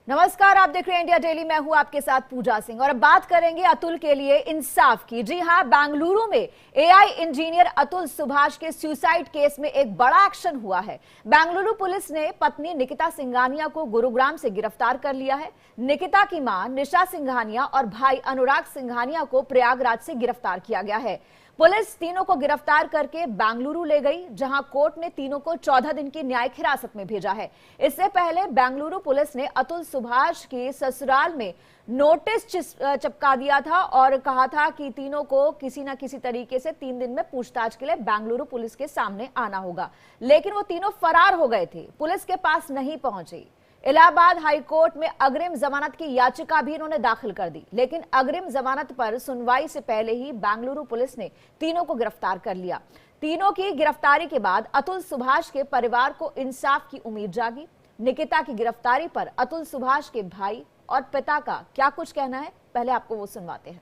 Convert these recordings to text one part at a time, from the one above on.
नमस्कार, आप देख रहे हैं इंडिया डेली। मैं हूं आपके साथ पूजा सिंह और अब बात करेंगे अतुल के लिए इंसाफ की। जी हां, बेंगलुरु में एआई इंजीनियर अतुल सुभाष के सुसाइड केस में एक बड़ा एक्शन हुआ है। बेंगलुरु पुलिस ने पत्नी निकिता सिंघानिया को गुरुग्राम से गिरफ्तार कर लिया है। निकिता की मां निशा सिंघानिया और भाई अनुराग सिंघानिया को प्रयागराज से गिरफ्तार किया गया है। पुलिस तीनों को गिरफ्तार करके बेंगलुरु ले गई, जहां कोर्ट ने तीनों को 14 दिन की न्यायिक हिरासत में भेजा है। इससे पहले बेंगलुरु पुलिस ने अतुल सुभाष की ससुराल में नोटिस चिपका दिया था और कहा था कि तीनों को किसी न किसी तरीके से 3 दिन में पूछताछ के लिए बेंगलुरु पुलिस के सामने आना होगा, लेकिन वो तीनों फरार हो गए थे, पुलिस के पास नहीं पहुंचे। इलाहाबाद हाईकोर्ट में अग्रिम जमानत की याचिका भी इन्होंने दाखिल कर दी, लेकिन अग्रिम जमानत पर सुनवाई से पहले ही बेंगलुरु पुलिस ने तीनों को गिरफ्तार कर लिया। तीनों की गिरफ्तारी के बाद अतुल सुभाष के परिवार को इंसाफ की उम्मीद जागी। निकिता की गिरफ्तारी पर अतुल सुभाष के भाई और पिता का क्या कुछ कहना है, पहले आपको वो सुनवाते हैं।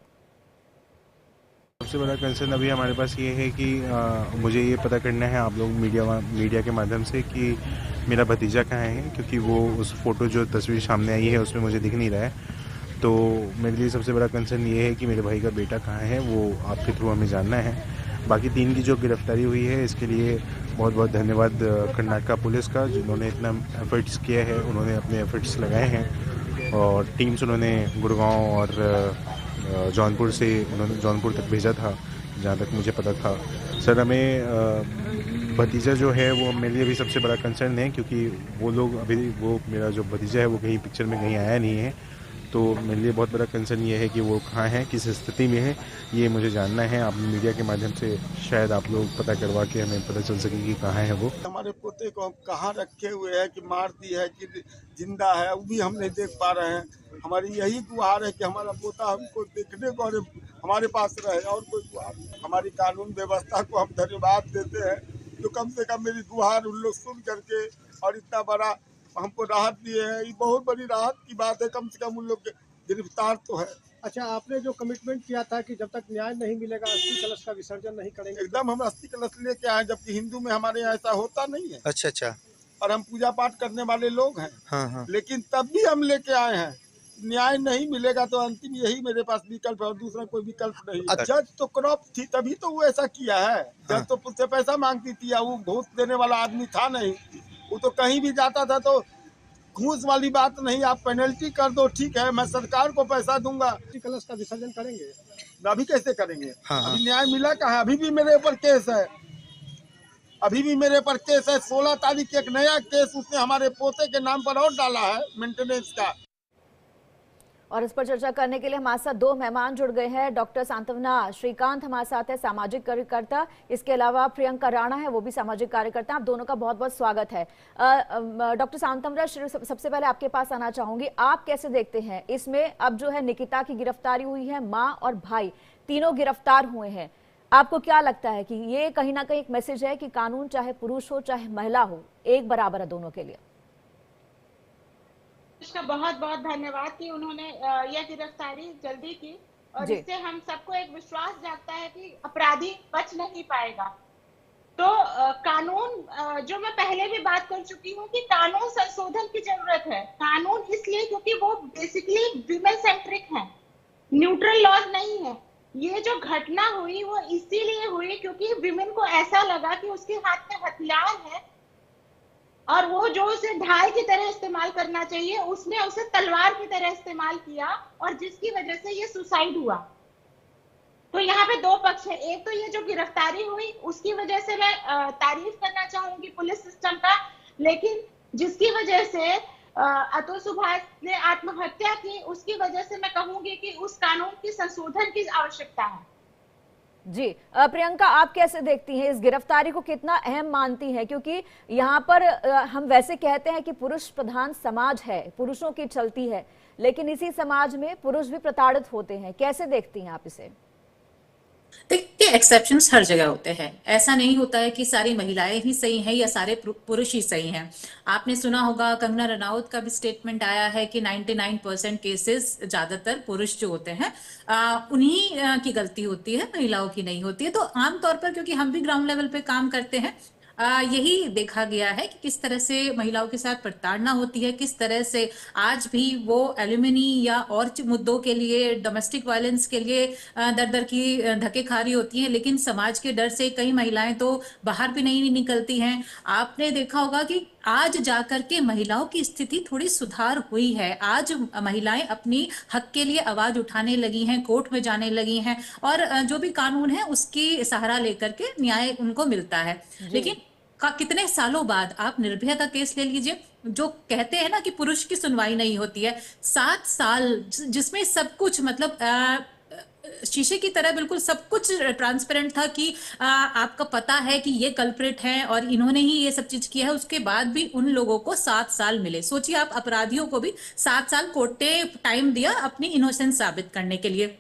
सबसे बड़ा कंसर्न अभी हमारे पास ये है कि मुझे ये पता करना है आप लोग मीडिया के माध्यम से कि मेरा भतीजा कहाँ है, क्योंकि वो उस फोटो जो तस्वीर सामने आई है उसमें मुझे दिख नहीं रहा है। तो मेरे लिए सबसे बड़ा कंसर्न ये है कि मेरे भाई का बेटा कहाँ है, वो आपके थ्रू हमें जानना है। बाकी 3 की जो गिरफ्तारी हुई है इसके लिए बहुत बहुत धन्यवाद कर्नाटका पुलिस का, जिन्होंने इतना एफर्ट्स किया है। उन्होंने अपने एफर्ट्स लगाए हैं और टीम्स उन्होंने गुड़गांव और जौनपुर से उन्होंने जौनपुर तक भेजा था, जहाँ तक मुझे पता था। सर, हमें भतीजा जो है वो मेरे लिए भी सबसे बड़ा कंसर्न है, क्योंकि वो लोग अभी वो मेरा जो भतीजा है वो कहीं पिक्चर में कहीं आया नहीं है। तो मेरे लिए बहुत बड़ा कंसर्न ये है कि वो कहाँ है, किस स्थिति में है, ये मुझे जानना है। आप मीडिया के माध्यम से शायद आप लोग पता करवा के हमें पता चल सके कि कहाँ है वो। हमारे पोते को हम कहाँ रखे हुए हैं, कि मार दी है कि जिंदा है, वो भी हम नहीं देख पा रहे हैं। हमारी यही गुहार है कि हमारा पोता हमको देखने को और हमारे पास रहे, और कोई गुहार नहीं। हमारी कानून व्यवस्था को हम धन्यवाद देते हैं, तो कम से कम मेरी गुहार उन लोग सुन करके और इतना बड़ा हमको राहत दिए हैं। ये बहुत बड़ी राहत की बात है, कम से कम उन लोग गिरफ्तार तो है। अच्छा, आपने जो कमिटमेंट किया था कि जब तक न्याय नहीं मिलेगा अस्थि कलश का विसर्जन नहीं करेंगे, एकदम हम अस्थि कलश लेके आए, जबकि हिंदू में हमारे यहाँ ऐसा होता नहीं है। अच्छा। और हम पूजा पाठ करने वाले लोग हैं। हाँ। लेकिन तब भी हम लेके आए हैं। न्याय नहीं मिलेगा तो अंतिम यही मेरे पास विकल्प है, और दूसरा कोई विकल्प नहीं। जज तो क्रॉप थी, तभी तो वो ऐसा किया है। जज तो उससे पैसा मांगती थी, या वो घूस देने वाला आदमी था नहीं। वो तो कहीं भी जाता था तो घूस वाली बात नहीं, आप पेनल्टी कर दो, ठीक है, मैं सरकार को पैसा दूंगा। अस्थि कलश का विसर्जन करेंगे? अभी कैसे करेंगे? हाँ। अभी न्याय मिला कहाँ? अभी भी मेरे ऊपर केस है, अभी भी मेरे पर केस है। 16 तारीख एक नया केस उसने हमारे पोते के नाम पर और डाला है, मेंटेनेंस का। और इस पर चर्चा करने के लिए हमारे साथ 2 मेहमान जुड़ गए हैं। डॉक्टर सांत्वना श्रीकांत हमारे साथ है, सामाजिक कार्यकर्ता। इसके अलावा प्रियंका राणा है, वो भी सामाजिक कार्यकर्ता। आप दोनों का बहुत बहुत स्वागत है। डॉक्टर सांत्वना, सबसे पहले आपके पास आना चाहूंगी, आप कैसे देखते हैं इसमें? अब जो है निकिता की गिरफ्तारी हुई है, माँ और भाई तीनों गिरफ्तार हुए हैं। आपको क्या लगता है कि ये कहीं ना कहीं एक मैसेज है कि कानून चाहे पुरुष हो चाहे महिला हो, एक बराबर है दोनों के लिए? इसका बहुत बहुत धन्यवाद कि उन्होंने यह गिरफ्तारी जल्दी की, और इससे हम सबको एक विश्वास जागता है कि अपराधी बच नहीं पाएगा। तो कानून, जो मैं पहले भी बात कर चुकी हूँ कि कानून संशोधन की जरूरत है। कानून इसलिए क्योंकि वो बेसिकली विमेन सेंट्रिक है, न्यूट्रल लॉज नहीं है। ये जो घटना हुई वो इसीलिए हुई क्योंकि विमेन को ऐसा लगा कि उसके हाथ में हथियार है और वो जो उसे ढाल की तरह इस्तेमाल करना चाहिए उसने उसे तलवार की तरह इस्तेमाल किया, और जिसकी वजह से ये सुसाइड हुआ। तो यहाँ पे 2 पक्ष है। एक तो ये जो गिरफ्तारी हुई उसकी वजह से मैं तारीफ करना चाहूंगी पुलिस सिस्टम का, लेकिन जिसकी वजह से अतुल सुभाष ने आत्महत्या की उसकी वजह से मैं कहूंगी कि उस कानून की संशोधन की आवश्यकता है। जी प्रियंका, आप कैसे देखती हैं इस गिरफ्तारी को, कितना अहम मानती हैं? क्योंकि यहाँ पर हम वैसे कहते हैं कि पुरुष प्रधान समाज है, पुरुषों की चलती है, लेकिन इसी समाज में पुरुष भी प्रताड़ित होते हैं। कैसे देखती हैं आप इसे? देखिए, एक्सेप्शंस हर जगह होते हैं। ऐसा नहीं होता है कि सारी महिलाएं ही सही हैं या सारे पुरुष ही सही हैं। आपने सुना होगा कंगना रनौत का भी स्टेटमेंट आया है कि 99% केसेस ज्यादातर पुरुष जो होते हैं उन्हीं की गलती होती है, महिलाओं की नहीं होती है। तो आमतौर पर क्योंकि हम भी ग्राउंड लेवल पे काम करते हैं, यही देखा गया है कि किस तरह से महिलाओं के साथ प्रताड़ना होती है, किस तरह से आज भी वो एल्यूमिनी या और मुद्दों के लिए, डोमेस्टिक वायलेंस के लिए दर दर की धक्के खा रही होती हैं, लेकिन समाज के डर से कई महिलाएं तो बाहर भी नहीं निकलती हैं। आपने देखा होगा कि आज जाकर के महिलाओं की स्थिति थोड़ी सुधार हुई है। आज महिलाएं अपनी हक के लिए आवाज उठाने लगी हैं, कोर्ट में जाने लगी हैं, और जो भी कानून है उसकी सहारा लेकर के न्याय उनको मिलता है। लेकिन कितने सालों बाद आप निर्भया का केस ले लीजिए, जो कहते हैं ना कि पुरुष की सुनवाई नहीं होती है, 7 साल जिसमें सब कुछ मतलब शीशे की तरह बिल्कुल सब कुछ ट्रांसपेरेंट था कि आपका पता है कि ये कल्प्रिट हैं और इन्होंने ही ये सब चीज किया है, उसके बाद भी उन लोगों को 7 साल मिले। सोचिए आप, अपराधियों को भी 7 साल कोर्ट ने टाइम दिया अपनी इनोसेंस साबित करने के लिए।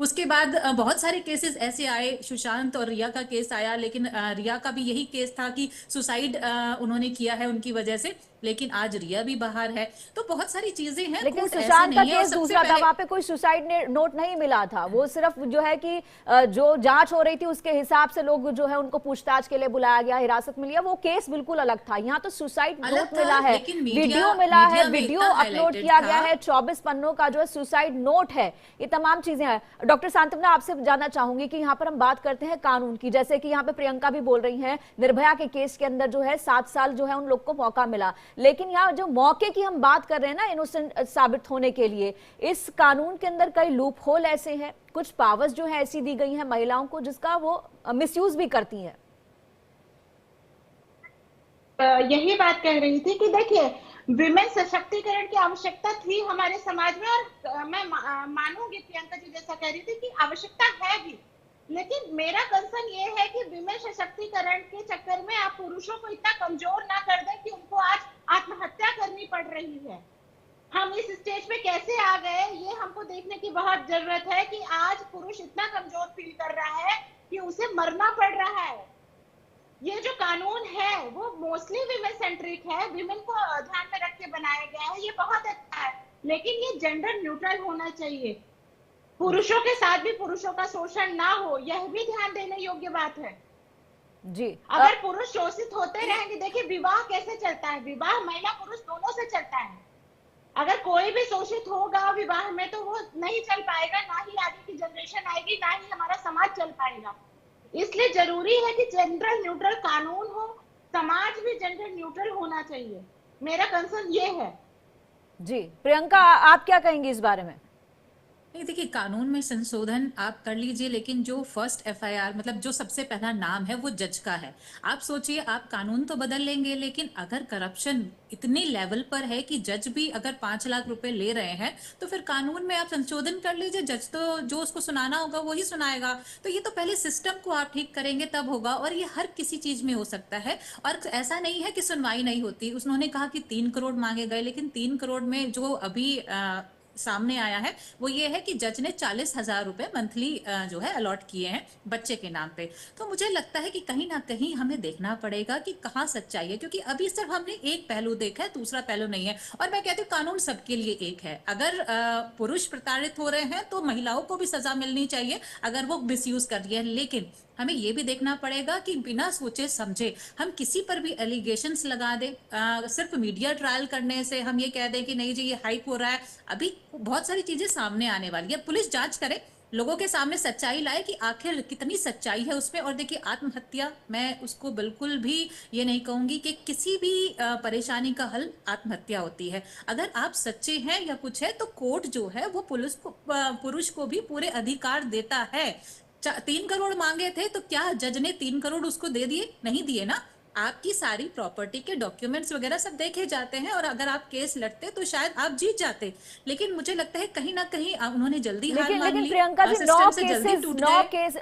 उसके बाद बहुत सारे केसेस ऐसे आए, सुशांत और रिया का केस आया, लेकिन रिया का भी यही केस था कि सुसाइड उन्होंने किया है उनकी वजह से, लेकिन आज रिया भी बाहर है। तो बहुत सारी चीजें हैं। लेकिन सुशांत का केस दूसरा था, वहां पे कोई सुसाइड नोट नहीं मिला था। वो सिर्फ जो है कि जो जांच हो रही थी उसके हिसाब से लोग जो है उनको पूछताछ के लिए बुलाया गया, हिरासत में लिया, वो केस बिल्कुल अलग था। यहाँ तो सुसाइड नोट मिला है, वीडियो मिला है, वीडियो अपलोड किया गया है, 24 पन्नों का जो है सुसाइड नोट है, ये तमाम चीजें हैं। डॉक्टर सांत्वना, आपसे जानना चाहूंगी कि यहाँ पर हम बात करते हैं कानून की, जैसे कि यहाँ पे प्रियंका भी बोल रही हैं, निर्भया के केस के अंदर जो है 7 साल जो है उन लोग को मौका मिला, लेकिन यहाँ जो मौके की हम बात कर रहे हैं ना इनोसेंट साबित होने के लिए, इस कानून के अंदर कई लूप होल ऐसे हैं, कुछ पावर्स जो है ऐसी दी गई हैं महिलाओं को जिसका वो मिसयूज भी करती हैं। यही बात कह रही थी कि देखिए, विमेन सशक्तिकरण की आवश्यकता थी हमारे समाज में, और मैं मानूंगी प्रियंका जी जैसा कह रही थी कि आवश्यकता है भी, लेकिन मेरा कंसर्न ये है कि विमेन सशक्तिकरण के चक्कर में आप पुरुषों को इतना कमजोर ना कर दें कि उनको आज आत्महत्या करनी पड़ रही है। हम इस स्टेज पे कैसे आ गए, ये हमको देखने की बहुत जरूरत है कि आज पुरुष इतना कमजोर फील कर रहा है कि उसे मरना पड़ रहा है। ये जो कानून है वो मोस्टली विमेन सेंट्रिक है, विमेन को ध्यान में रख के बनाया गया है, ये बहुत अच्छा है, लेकिन ये जेंडर न्यूट्रल होना चाहिए। पुरुषों के साथ भी पुरुषों का शोषण ना हो, यह भी ध्यान देने योग्य बात है जी। अगर पुरुष शोषित होते रहेंगे, देखिए विवाह कैसे चलता है, विवाह महिला पुरुष दोनों से चलता है। अगर कोई भी शोषित होगा विवाह में तो वो नहीं चल पाएगा, ना ही आगे की जनरेशन आएगी, ना ही हमारा समाज चल पाएगा। इसलिए जरूरी है कि जेंडर न्यूट्रल कानून हो, समाज भी जेंडर न्यूट्रल होना चाहिए। मेरा कंसर्न ये है। जी प्रियंका, आप क्या कहेंगी इस बारे में? नहीं, देखिए, कानून में संशोधन आप कर लीजिए, लेकिन जो फर्स्ट एफआईआर मतलब जो सबसे पहला नाम है वो जज का है। आप सोचिए, आप कानून तो बदल लेंगे, लेकिन अगर करप्शन इतने लेवल पर है कि जज भी अगर 5 लाख रुपए ले रहे हैं, तो फिर कानून में आप संशोधन कर लीजिए, जज तो जो उसको सुनाना होगा वही सुनाएगा। तो ये तो पहले सिस्टम को आप ठीक करेंगे तब होगा, और ये हर किसी चीज में हो सकता है। और ऐसा नहीं है कि सुनवाई नहीं होती। उन्होंने कहा कि 3 करोड़ मांगे गए, लेकिन 3 करोड़ में जो अभी सामने आया है वो ये है कि जज ने 40,000 रुपए मंथली जो है अलॉट किए हैं बच्चे के नाम पे। तो मुझे लगता है कि कहीं ना कहीं हमें देखना पड़ेगा कि कहाँ सच्चाई है, क्योंकि अभी सिर्फ हमने एक पहलू देखा है, दूसरा पहलू नहीं है। और मैं कहती हूँ कानून सबके लिए एक है। अगर पुरुष प्रताड़ित हो रहे हैं तो महिलाओं को भी सजा मिलनी चाहिए अगर वो मिसयूज कर रही है, लेकिन हमें ये भी देखना पड़ेगा कि बिना सोचे समझे हम किसी पर भी एलिगेशंस लगा दें। सिर्फ मीडिया ट्रायल करने से हम ये कह दें कि नहीं जी ये हाइप हो रहा है। अभी बहुत सारी चीजें सामने आने वाली है, पुलिस जांच करे, लोगों के सामने सच्चाई लाए कि आखिर कितनी सच्चाई है उसमें। और देखिए, आत्महत्या मैं उसको बिल्कुल भी ये नहीं कहूंगी कि किसी भी परेशानी का हल आत्महत्या होती है। अगर आप सच्चे हैं या कुछ है तो कोर्ट जो है वो पुरुष को भी पूरे अधिकार देता है। 3 करोड़ मांगे थे तो क्या जज ने 3 करोड़ उसको दे दिए? नहीं दिए ना। आपकी सारी प्रॉपर्टी के डॉक्यूमेंट्स वगैरह सब देखे जाते हैं, और अगर आप केस लड़ते तो शायद आप जीत जाते। लेकिन मुझे लगता है कहीं ना कहीं उन्होंने जल्दी हार मान ली। लेकिन प्रियंका जी,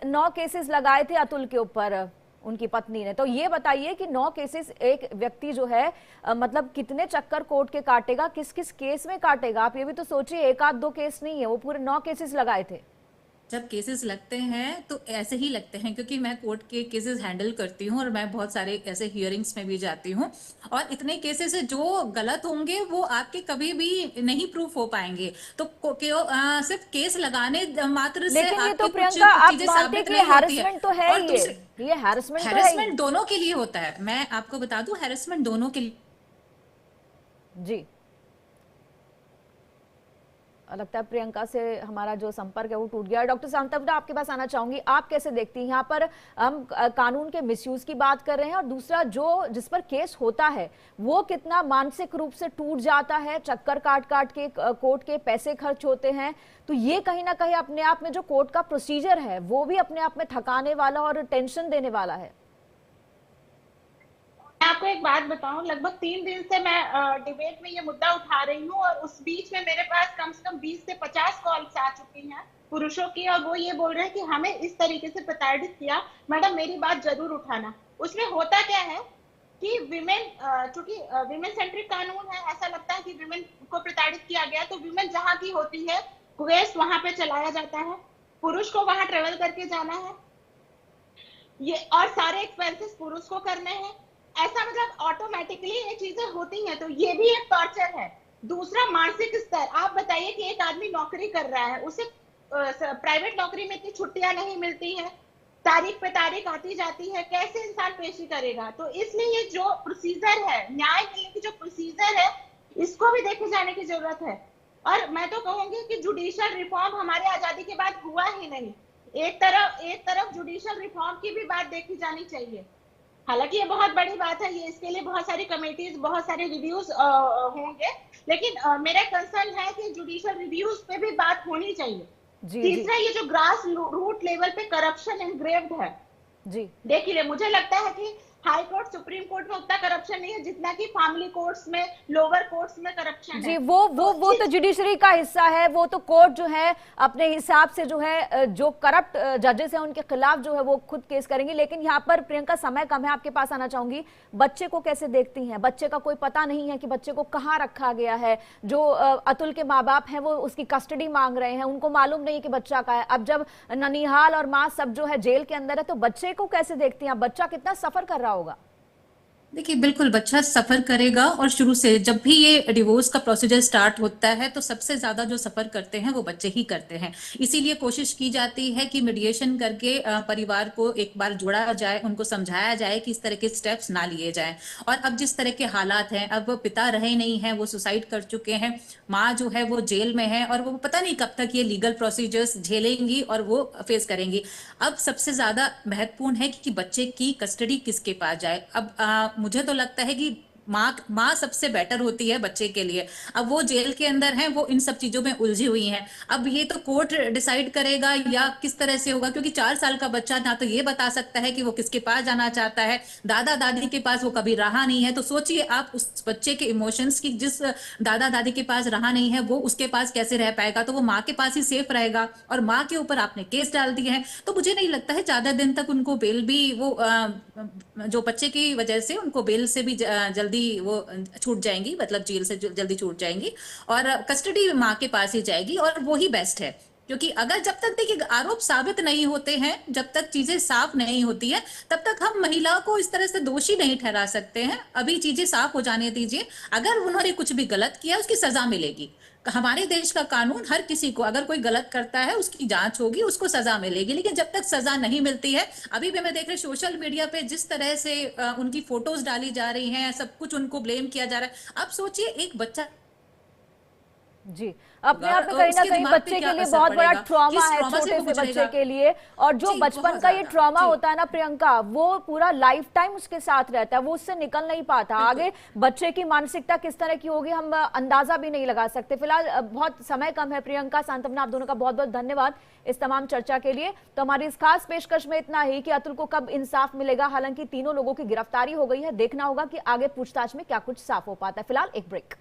9 केसेस लगाए थे अतुल के ऊपर उनकी पत्नी ने। तो ये बताइए कि 9 केसेस एक व्यक्ति जो है मतलब कितने चक्कर कोर्ट के काटेगा, किस किस केस में काटेगा? आप ये भी तो सोचिए, 1 आध 2 केस नहीं है, वो पूरे 9 केसेस लगाए थे। जब केसेस लगते हैं तो ऐसे ही लगते हैं, क्योंकि मैं कोर्ट के केसेस हैंडल करती हूँ और मैं बहुत सारे ऐसे हियरिंग्स में भी जाती हूँ, और इतने केसेस है जो गलत होंगे वो आपके कभी भी नहीं प्रूफ हो पाएंगे। तो सिर्फ केस लगाने मात्र से लेकिन ये तो आपके कुछ प्रियंका आप चीजें मानते हैं साबित कि नहीं होती है। हैरेसमेंट तो है और ही दूसरे, ये हैरेसमेंट तो है ही। हैरेसमेंट दोनों के लिए होता है, मैं आपको बता दूं, हैरेसमेंट दोनों के लिए। जी, लगता है प्रियंका से हमारा जो संपर्क है वो टूट गया। डॉक्टर सांतवना, आपके पास आना चाहूंगी, आप कैसे देखती हैं? यहाँ पर हम कानून के मिसयूज की बात कर रहे हैं और दूसरा जो जिस पर केस होता है वो कितना मानसिक रूप से टूट जाता है, चक्कर काट काट के कोर्ट के पैसे खर्च होते हैं। तो ये कहीं ना कहीं अपने आप में जो कोर्ट का प्रोसीजर है वो भी अपने आप में थकाने वाला और टेंशन देने वाला है। मैं आपको एक बात बताऊं, लगभग 3 दिन से मैं डिबेट में ये मुद्दा उठा रही हूँ और उस बीच में मेरे पास कम से कम 20 से 50 कॉल्स आ चुकी हैं पुरुषों की, और वो ये बोल रहे हैं कि हमें इस तरीके से प्रताड़ित किया। मैडम मेरी बात जरूर उठाना। उसमें होता क्या है कि विमेन, चूंकि विमेन सेंट्रिक कानून है, ऐसा लगता है कि विमेन को प्रताड़ित किया गया तो विमेन जहां की होती है वेस्ट वहां पे चलाया जाता है, पुरुष को वहां ट्रेवल करके जाना है, ये और सारे एक्सपेंसेस पुरुष को करने हैं। ऐसा मतलब ऑटोमेटिकली ये चीजें होती हैं, तो ये भी एक टॉर्चर है। दूसरा मानसिक स्तर, आप बताइए कि एक आदमी नौकरी कर रहा है, उसे प्राइवेट नौकरी में इतनी छुट्टियां नहीं मिलती हैं, तारीख पे तारीख आती जाती है, कैसे इंसान पेशी करेगा? तो इसलिए ये जो प्रोसीजर है, न्याय मिलने की जो प्रोसीजर है, इसको भी देखे जाने की जरूरत है। और मैं तो कहूंगी कि जुडिशियल रिफॉर्म हमारे आजादी के बाद हुआ ही नहीं। एक तरफ जुडिशियल रिफॉर्म की भी बात देखी जानी चाहिए। हालांकि ये बहुत बड़ी बात है, ये इसके लिए बहुत सारी कमेटीज, बहुत सारे रिव्यूज होंगे, लेकिन मेरा कंसर्न है कि जुडिशियल रिव्यूज पे भी बात होनी चाहिए। तीसरा, ये जो ग्रास रूट लेवल पे करप्शन एनग्रेव्ड है, जी देखिए मुझे लगता है कि हाई कोर्ट सुप्रीम कोर्ट में उतना करप्शन नहीं है जितना कि फैमिली कोर्ट्स में, लोअर कोर्ट्स में करप्शन जी है। वो तो जुडिशरी का हिस्सा है, वो तो कोर्ट जो है अपने हिसाब से जो है जो करप्ट जजेस हैं उनके खिलाफ जो है वो खुद केस करेंगे। लेकिन यहाँ पर प्रियंका समय कम है, आपके पास आना चाहूंगी, बच्चे को कैसे देखती हैं? बच्चे का कोई पता नहीं है कि बच्चे को कहाँ रखा गया है। जो अतुल के माँ बाप हैं वो उसकी कस्टडी मांग रहे हैं, उनको मालूम नहीं कि बच्चा कहाँ है। अब जब ननिहाल और माँ सब जो है जेल के अंदर है तो बच्चे को कैसे देखती हैं? बच्चा कितना सफर कर रहा होगा? देखिए बिल्कुल बच्चा सफर करेगा, और शुरू से जब भी ये डिवोर्स का प्रोसीजर स्टार्ट होता है तो सबसे ज्यादा जो सफर करते हैं वो बच्चे ही करते हैं। इसीलिए कोशिश की जाती है कि मीडिएशन करके परिवार को एक बार जोड़ा जाए, उनको समझाया जाए कि इस तरह के स्टेप्स ना लिए जाएं। और अब जिस तरह के हालात हैं, अब पिता रहे नहीं है, वो सुसाइड कर चुके हैं, माँ जो है वो जेल में है और वो पता नहीं कब तक ये लीगल प्रोसीजर्स झेलेंगी और वो फेस करेंगी। अब सबसे ज्यादा महत्वपूर्ण है कि बच्चे की कस्टडी किसके पास जाए। अब मुझे तो लगता है कि माँ सबसे बेटर होती है बच्चे के लिए। अब वो जेल के अंदर हैं, वो इन सब चीजों में उलझी हुई हैं। अब ये तो कोर्ट डिसाइड करेगा या किस तरह से होगा, क्योंकि 4 साल का बच्चा ना तो ये बता सकता है कि वो किसके पास जाना चाहता है, दादा दादी के पास वो कभी रहा नहीं है। तो सोचिए आप उस बच्चे के इमोशंस की, जिस दादा दादी के पास रहा नहीं है वो उसके पास कैसे रह पाएगा? तो वो माँ के पास ही सेफ रहेगा, और माँ के ऊपर आपने केस डाल दिए हैं। तो मुझे नहीं लगता है ज्यादा दिन तक उनको बेल भी, वो जो बच्चे की वजह से उनको बेल से भी जल्दी वो छूट जाएंगी, मतलब जेल से जल्दी छूट जाएंगी, और कस्टडी माँ के पास ही जाएगी, और वो ही बेस्ट है। क्योंकि अगर जब तक देखिए आरोप साबित नहीं होते हैं, जब तक चीजें साफ नहीं होती है, तब तक हम महिला को इस तरह से दोषी नहीं ठहरा सकते हैं। अभी चीजें साफ हो जाने दीजिए। अगर उन्होंने कुछ भी गलत किया उसकी सजा मिलेगी। हमारे देश का कानून हर किसी को, अगर कोई गलत करता है उसकी जांच होगी, उसको सजा मिलेगी। लेकिन जब तक सजा नहीं मिलती है, अभी भी मैं देख रही सोशल मीडिया पे जिस तरह से उनकी फोटोज डाली जा रही हैं, सब कुछ उनको ब्लेम किया जा रहा है। अब सोचिए एक बच्चा जी अपने आप में कहीं ना कहीं बच्चे के लिए बहुत बड़ा ट्रॉमा है, छोटे से बच्चे के लिए। और जो बचपन का ये ट्रॉमा होता है ना प्रियंका, वो पूरा लाइफ टाइम उसके साथ रहता है, वो उससे निकल नहीं पाता। आगे बच्चे की मानसिकता किस तरह की होगी हम अंदाजा भी नहीं लगा सकते। फिलहाल बहुत समय कम है। प्रियंका, सांत्वना, आप दोनों का बहुत बहुत धन्यवाद इस तमाम चर्चा के लिए। तो हमारी इस खास पेशकश में इतना ही कि अतुल को कब इंसाफ मिलेगा। हालांकि तीनों लोगों की गिरफ्तारी हो गई है, देखना होगा कि आगे पूछताछ में क्या कुछ साफ हो पाता है। फिलहाल एक ब्रेक।